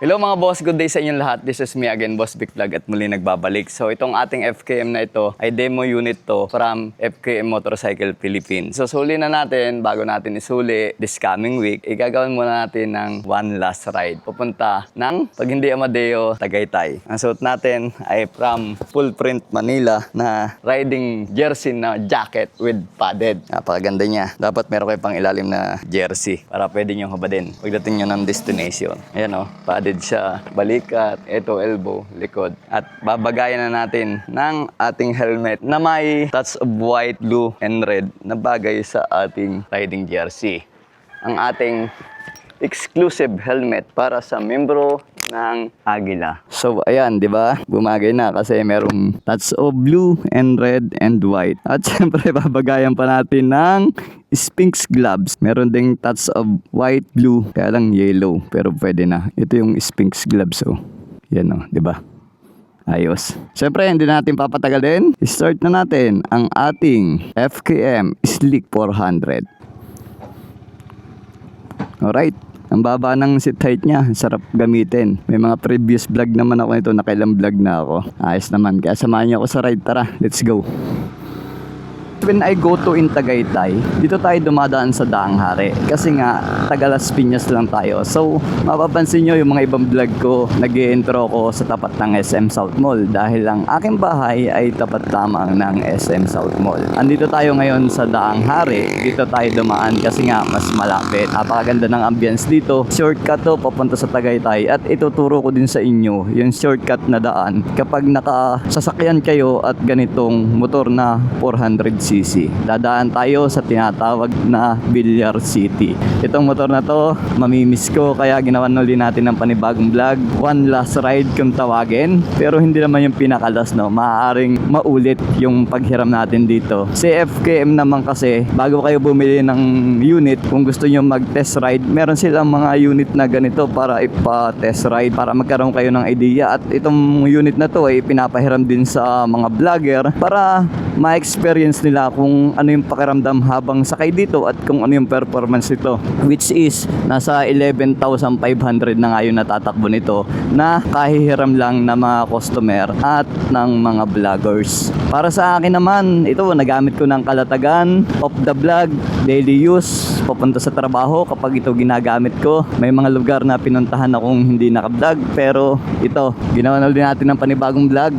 Hello mga boss, good day sa inyong lahat. This is me again, Boss Vic Vlog at muli nagbabalik. So itong ating FKM na ito ay demo unit to from FKM Motorcycle Philippines. So suli na natin, bago natin isuli this coming week, igagawin muna natin ng one last ride. Pupunta ng, pag hindi Amadeo, Tagaytay. Ang suot natin ay from Full Print Manila na riding jersey na jacket with padded. Napakaganda niya. Dapat meron kayo pang ilalim na jersey para pwede nyo hubadin pagdating nyo ng destination. Ayan o, padded siya, balikat, ito elbow, likod. At babagayan na natin ng ating helmet na may touch of white, blue, and red na bagay sa ating riding jersey. Ang ating exclusive helmet para sa membro ng Agila. So ayan, 'di ba? Bumagay na kasi merong touch of blue and red and white. At syempre babagayan pa natin ng Sphinx gloves. Meron ding touch of white, blue, kaya lang yellow, pero pwede na. Ito yung Sphinx gloves, oh. Yan, oh, 'di ba? Ayos. Siyempre, hindi natin papatagalin. Start na natin ang ating FKM Slick 400. Alright. Ang baba ng seat height niya, sarap gamitin. May mga previous vlog naman ako nito, nakailang vlog na ako. Ayos naman, kaya samahan niyo ako sa ride. Tara, let's go. When I go to in Tagaytay, dito tayo dumadaan sa Daang Hari. Kasi nga, taga Las Piñas lang tayo. So, mapapansin nyo yung mga ibang vlog ko, nag-i-intro ko sa tapat ng SM South Mall. Dahil ang aking bahay ay tapat lamang ng SM South Mall. Andito tayo ngayon sa Daang Hari. Dito tayo dumaan kasi nga mas malapit. Napakaganda ng ambience dito. Shortcut to papunta sa Tagaytay. At ituturo ko din sa inyo yung shortcut na daan. Kapag nakasasakyan kayo at ganitong motor na 400cc. Dadaan tayo sa tinatawag na Villar City. Itong motor na to, mamimiss ko kaya ginawan ulit natin ng panibagong vlog. One last ride kung tawagin. Pero hindi naman yung pinakalas, no. Maaaring maulit yung paghiram natin dito. Si FKM naman kasi, bago kayo bumili ng unit, kung gusto nyo mag-test ride, meron silang mga unit na ganito para ipa-test ride, para magkaroon kayo ng idea. At itong unit na to ay pinapahiram din sa mga vlogger para ma-experience nila kung ano yung pakiramdam habang sakay dito at kung ano yung performance nito, which is nasa 11,500 na nga yung natatakbo nito na kahihiram lang na mga customer at ng mga vloggers. Para sa akin naman, ito nagamit ko ng kalatagan, off the vlog, daily use, papunta sa trabaho kapag ito ginagamit ko. May mga lugar na pinuntahan akong hindi naka-vlog, pero ito, ginawa na ulit natin ng panibagong vlog.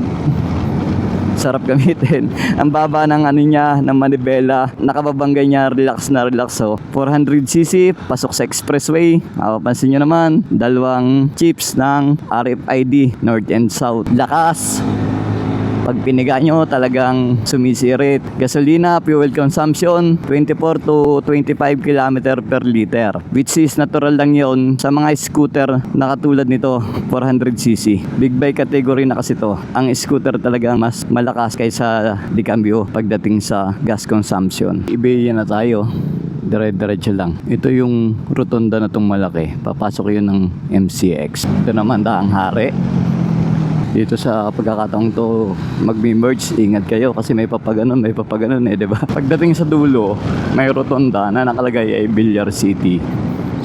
Sarap gamitin. Ang baba ng ano niya, ng manibela, nakababanggay niya, relax na relax. So 400cc, pasok sa expressway. Mapapansin nyo naman, dalawang chips ng RFID, North and South. Lakas! Pag piniga nyo, talagang sumisirit. Gasolina, fuel consumption, 24 to 25 km per liter. Which is natural lang yon sa mga scooter na katulad nito, 400cc. Big bike category na kasi to. Ang scooter talaga mas malakas kaysa di cambio pagdating sa gas consumption. Ibigay na tayo. Dire-diretso lang. Ito yung rotonda na tong malaki. Papasok yun ng MCX. Ito naman Daang Hari. Dito sa pagkakataong to magme-merge, ingat kayo kasi may papaganon eh, diba? Pagdating sa dulo, may rotonda na nakalagay ay Villar City.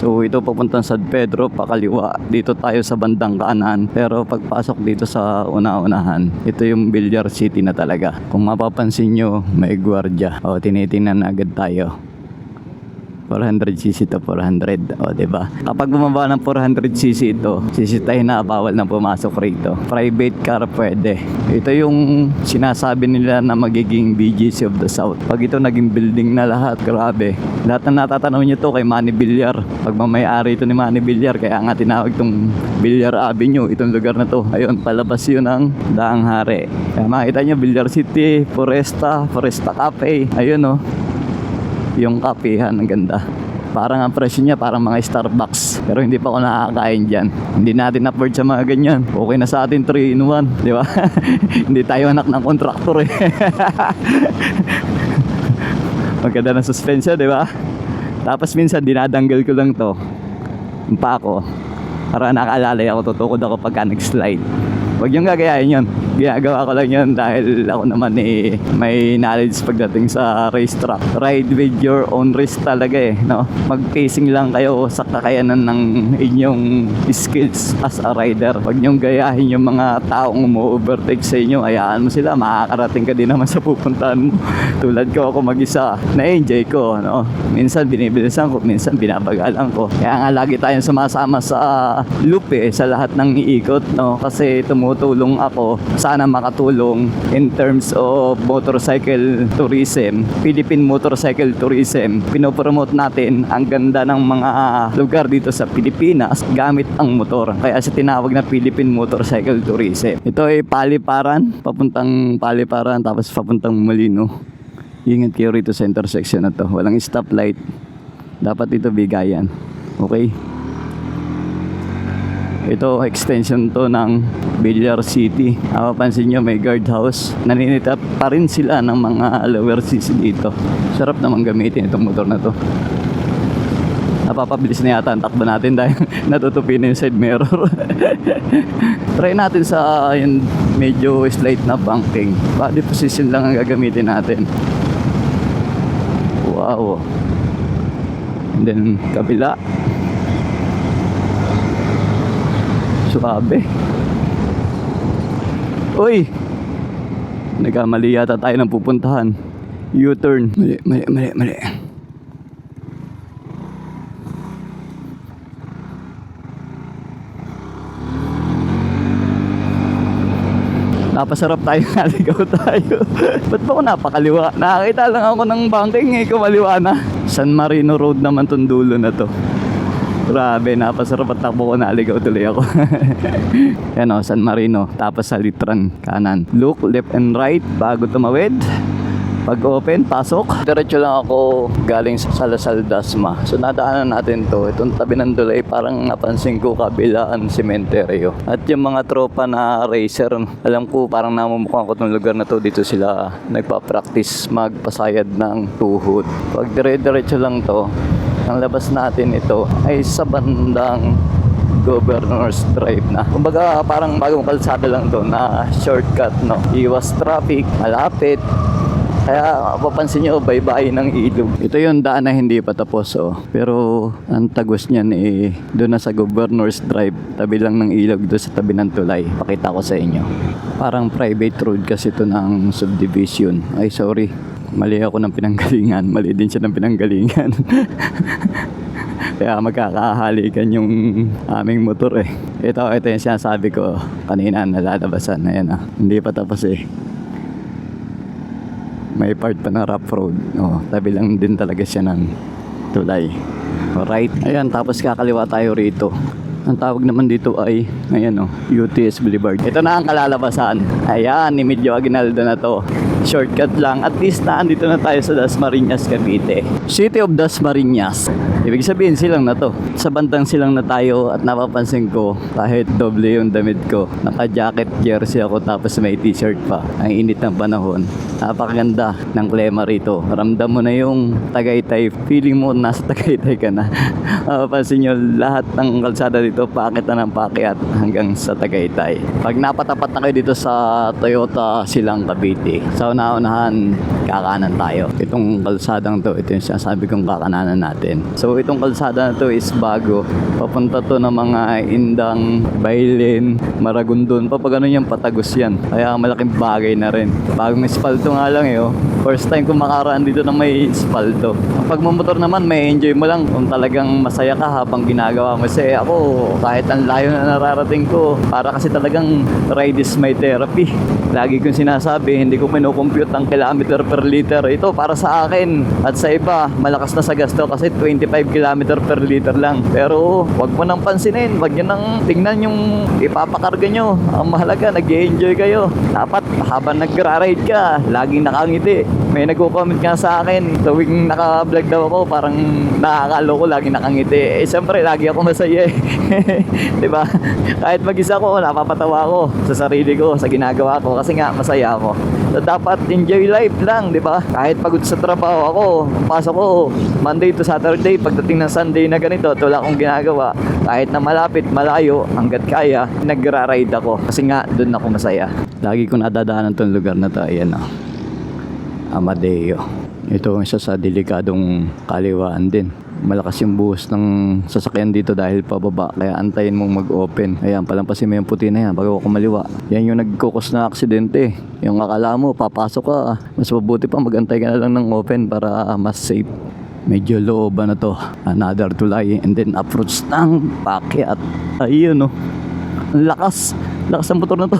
So ito papuntang San Pedro, pakaliwa. Dito tayo sa bandang kanan. Pero pagpasok dito sa una-unahan, ito yung Villar City na talaga. Kung mapapansin nyo, may gwardiya. O, tinitingnan na agad tayo. 400cc to 400, o diba? Kapag bumaba ng 400cc ito, sisitahin na, bawal na pumasok rito. Private car pwede. Ito yung sinasabi nila na magiging BGC of the South. Pag ito naging building na lahat, grabe. Lahat na natatanaw nyo to kay Manny Villar. Pagmamayari ito ni Manny Villar, kaya nga tinawag itong Villar Avenue, itong lugar na to. Ayun, palabas yun ng Daang Hari. Kaya makita nyo, Villar City, Foresta Cafe. Ayun, oh. Yung kapehan, ang ganda. Parang ang presyo niya, parang mga Starbucks. Pero hindi pa ako nakakain dyan. Hindi natin afford sa mga ganyan. Okay na sa atin 3-in-1, di ba? Hindi tayo anak ng kontraktor eh. Maganda ng suspension, di ba? Tapos minsan dinadanggal ko lang to. Yung pa ako. Para nakalalay ako, tutukod ako pagka nag-slide. Huwag niyong gagayahin yun. Ginagawa ko lang yun dahil ako naman may knowledge pagdating sa racetrack. Ride with your own risk talaga no? Mag-pacing lang kayo sa kakayanan ng inyong skills as a rider. Huwag niyong gayahin yung mga taong umu-overtake sa inyo. Hayaan mo sila, makakarating ka din naman sa pupuntahan mo. Tulad ko, ako mag-isa, na-enjoy ko, no? Minsan binibilisan ko, minsan binabagalan ko. Kaya nga lagi tayong sumasama sa loop sa lahat ng iikot, no? Kasi tumutulong ako, sana makatulong in terms of motorcycle tourism, Philippine motorcycle tourism. Pinopromote natin ang ganda ng mga lugar dito sa Pilipinas gamit ang motor. Kaya sa tinawag na Philippine motorcycle tourism. Ito ay Paliparan, papuntang Paliparan tapos papuntang Molino. Ingat kayo rito sa intersection na to. Walang stoplight. Dapat ito bigayan. Okay? Ito extension to ng Villar City. Mapapansin nyo may guardhouse. Naninita pa rin sila ng mga lower CC dito. Sarap naman gamitin itong motor na to. Napapabilis na yata ang takbo natin dahil natutupi na yung side mirror. Try natin sa yung medyo slight na banking. Body position lang ang gagamitin natin. Wow. And then kabila. Suabe. Uy! Nagkamali yata tayo ng pupuntahan. U-turn. Mali. Napasarap tayo, naligaw tayo. Ba't ba ako napakaliwa? Nakakita lang ako ng banking kumaliwa na. San Marino Road naman tong dulo na to. Grabe, napasarap at takbo ko, naligaw tuloy ako. Yan o, San Marino. Tapos sa Litran, kanan. Look left and right bago tumawid. Pag open, pasok. Diretso lang ako galing sa Lasal Dasma. So nadaanan natin to. Itong tabi ng Dulay, parang napansin ko kabilaan sementeryo. At yung mga tropa na racer, alam ko parang namumukhaan ko itong lugar na to. Dito sila nagpa-practice magpasayad ng tuhod. Pag dire-diretso lang to, ang labas natin ito ay sa bandang Governor's Drive na. Kumbaga parang bagong kalsada lang to na shortcut, no? Iwas traffic, malapit. Kaya papansin nyo, bye-bye ng ilog. Ito yung daan na hindi pa tapos, oh. Pero ang tagos niyan doon na sa Governor's Drive, tabi lang ng ilog, doon sa tabi ng tulay. Pakita ko sa inyo. Parang private road kasi ito ng subdivision. Ay, sorry. Mali ako ng pinanggalingan. Mali din siya ng pinanggalingan. Kaya magkakahalikan yung aming motor Ito yung sinasabi ko kanina na lalabasan. Ayan hindi pa tapos May part pa na rough road. Tabi lang din talaga siya ng tulay. Alright. Ayan, tapos kakaliwa tayo rito. Ang tawag naman dito ay, ayan UTS Boulevard. Ito na ang kalalabasan. Ayan, ni Medyo Aguinaldo na to. Shortcut lang. At least andito na tayo sa Dasmariñas, Cavite. City of Dasmariñas. Ibig sabihin silang na to. Sa bandang silang na tayo at napapansin ko kahit doble yung damit ko. Naka-jacket, jersey ako tapos may t-shirt pa. Ang init ng panahon. Napakaganda ng klima rito. Ramdam mo na yung Tagaytay. Feeling mo nasa Tagaytay ka na. Napapansin nyo lahat ng kalsada dito paakit na ng paakyat hanggang sa Tagaytay. Pag napatapat na kayo dito sa Toyota Silang Cavite, sa una-unahan kakanan tayo. Itong kalsadang to, ito yung sinasabi kong kakananan natin. So itong kalsada na to is bago. Papunta to ng mga Indang, Bailin, Maragondon. Papagano yung patagos yan. Kaya malaking bagay na rin. Bagong espalto nga lang First time kong makaraan dito na may espalto. Pag mamotor naman, may enjoy mo lang kung talagang masaya ka habang ginagawa mo. Kasi ako, kahit ang layo na nararating ko, para kasi talagang ride is my therapy. Lagi kong sinasabi, hindi ko compute ang kilometer per liter. Ito para sa akin at sa iba malakas na sa gasto kasi 25 kilometer per liter lang. Pero wag mo nang pansinin, wag nyo nang tingnan yung ipapakarga nyo. Ang mahalaga, nag-enjoy kayo. Dapat habang nagra-ride ka, laging nakangiti. May nagko-comment nga sa akin tuwing naka-vlog daw ako, parang nakakalo ko laging nakangiti. Siyempre lagi ako masaya diba? Kahit mag-isa ko, napapatawa ko sa sarili ko, sa ginagawa ko kasi nga masaya ako. So dapat enjoy life lang, di ba? Kahit pagod sa trabaho ako, pasok ko Monday to Saturday, pagdating ng Sunday na ganito, wala akong ginagawa. Kahit na malapit, malayo, hanggat kaya, nagra-ride ako. Kasi nga, doon ako masaya. Lagi ko nadadaanan tong lugar na to. Ayan o. Amadeo. Ito ang isa sa delikadong kaliwaan din. Malakas yung buhos ng sasakyan dito dahil pababa. Kaya antayin mong mag-open. Ayan, palampasin mo yung puti na yan bago ako kumaliwa. Yan yung nagkukos na aksidente. Yung akala mo, papasok ka. Mas mabuti pa, magantay ka na lang ng open para mas safe. Medyo looban na to. Another tulay and then approach ng pakyat. Ayun, no. Ang lakas. Lakas ng motor na to.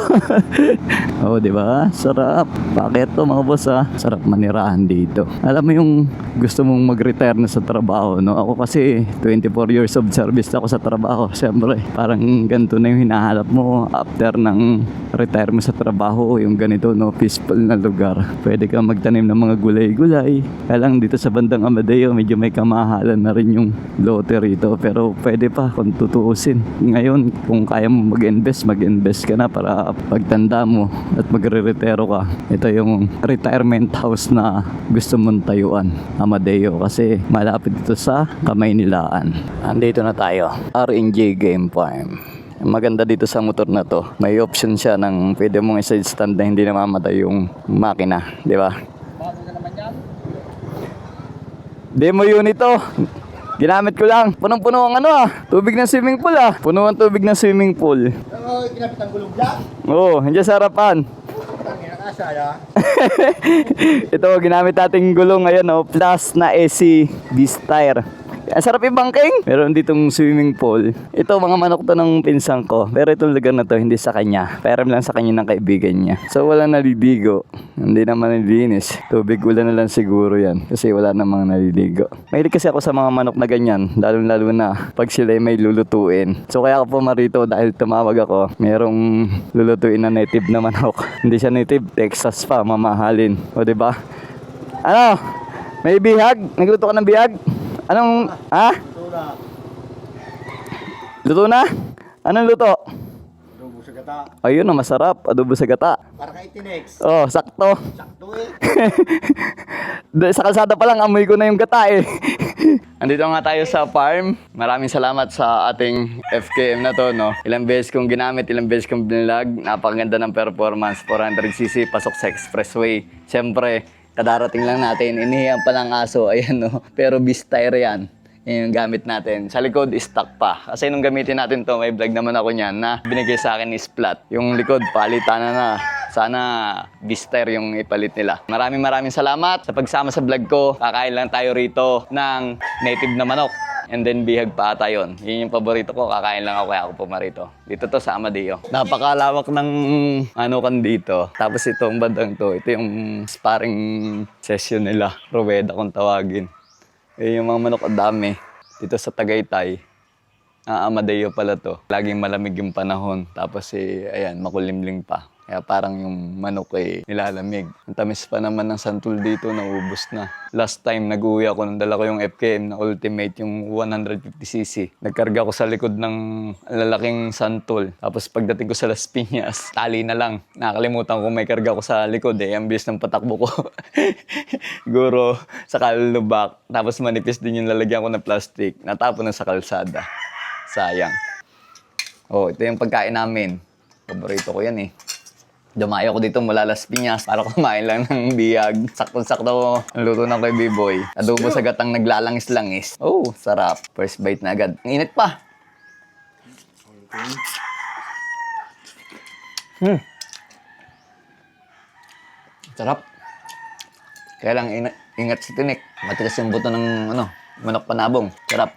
Oh, di ba? Sarap. Bakit to mga boss ha? Sarap manirahan dito. Alam mo yung gusto mong mag-retire na sa trabaho, no? Ako kasi 24 years of service ako sa trabaho. Siyempre, parang ganito na yung hinahanap mo after ng retire mo sa trabaho. Yung ganito, no? Peaceful na lugar. Pwede kang magtanim ng mga gulay-gulay. Kaya lang dito sa bandang Amadeo, medyo may kamahalan na rin yung lote rito. Pero pwede pa kung tutuusin. Ngayon, kung kaya mo mag-invest ka na para pagtanda mo at magre-retiro ka. Ito yung retirement house na gusto mong tayuan, Amadeo, kasi malapit dito sa Kamaynilaan. Andito na tayo, R&J Game Farm. Maganda dito sa motor na to, may option siya ng pwede mong i-side stand na hindi namamatay yung makina, di ba? Bago na naman yan. Demo unit to. Ginamit ko lang. Punong-puno ang tubig ng swimming pool Puno ang tubig ng swimming pool. Pero kinapit ang gulong dyan. Oo, nandiyan sa harapan. Tangin ang asaya. Ito, ginamit nating gulong ngayon, plus na AC beast tire. Ang sarap ibangking. Meron ditong swimming pool. Ito, mga manok to ng pinsang ko. Pero itong lugar na to, hindi sa kanya. Pero lang sa kanya ng kaibigan niya. So, wala naliligo. Hindi naman nilinis. Tubig ulan na lang siguro yan. Kasi wala namang naliligo. Mahilig kasi ako sa mga manok na ganyan. Lalo na pag sila may lulutuin. So, kaya ako pumarito dahil tumawag ako. Merong lulutuin na native na manok. Hindi siya native. Texas pa, mamahalin. O, diba? Ano? May bihag? Nagluto ka ng bihag? Anong, Tuna. Luto na? Anong luto? Adobo sa gata. Ayun, masarap. Adobo sa gata. Para kay Tinex. Oh, sakto. Sakto eh. Sa kalsada pa lang, amoy ko na yung gata eh. Andito nga tayo sa farm. Maraming salamat sa ating FKM na to, no? Ilang beses kong ginamit, ilang beses kong binilag. Napakaganda ng performance. 400cc, pasok sa expressway. Siyempre, kadarating lang natin, inihiyan pa ng aso, ayan no. Pero beast tire yan. Yan yung gamit natin. Sa likod, stock pa. Kasi nung gamitin natin to, may vlog naman ako niyan na binigay sa akin is flat. Yung likod, palitan na. Sana beast tire yung ipalit nila. Maraming salamat sa pagsama sa vlog ko. Kakain lang tayo rito ng native na manok. And then bihag pa ata yun. Yun yung paborito ko. Kakain lang ako kaya ako pumarito. Dito to sa Amadeo. Napakalawak ng kan dito. Tapos itong bandang to. Ito yung sparring session nila. Ruweda kung tawagin. Yung mga manok ang dami. Dito sa Tagaytay. Amadeo pala to. Laging malamig yung panahon. Tapos ayan, makulimlim pa. Kaya parang yung manok nilalamig. Ang tamis pa naman ng santol dito, naubos na. Last time nag-uwi ako, nung dala ko yung FKM na Ultimate, yung 150cc. Nagkarga ko sa likod ng lalaking santol. Tapos pagdating ko sa Las Piñas, tali na lang. Nakalimutan ko may karga ko sa likod Ang bilis ng patakbo ko. Siguro sa kalubak. Tapos manipis din yung lalagyan ko ng plastic. Natapon na sa kalsada. Sayang. Oh, ito yung pagkain namin. Paborito ko yan Dumayo ko dito mula Las Piñas para kumain lang ng bihag. Sakto-sakto ang luto ng kay B-Boy. Adobo sa gatang naglalangis-langis. Oh, sarap. First bite na agad. Ang init pa. Sarap. Kaya lang ingat sa tinik. Matigas yung buto ng manok panabong. Sarap.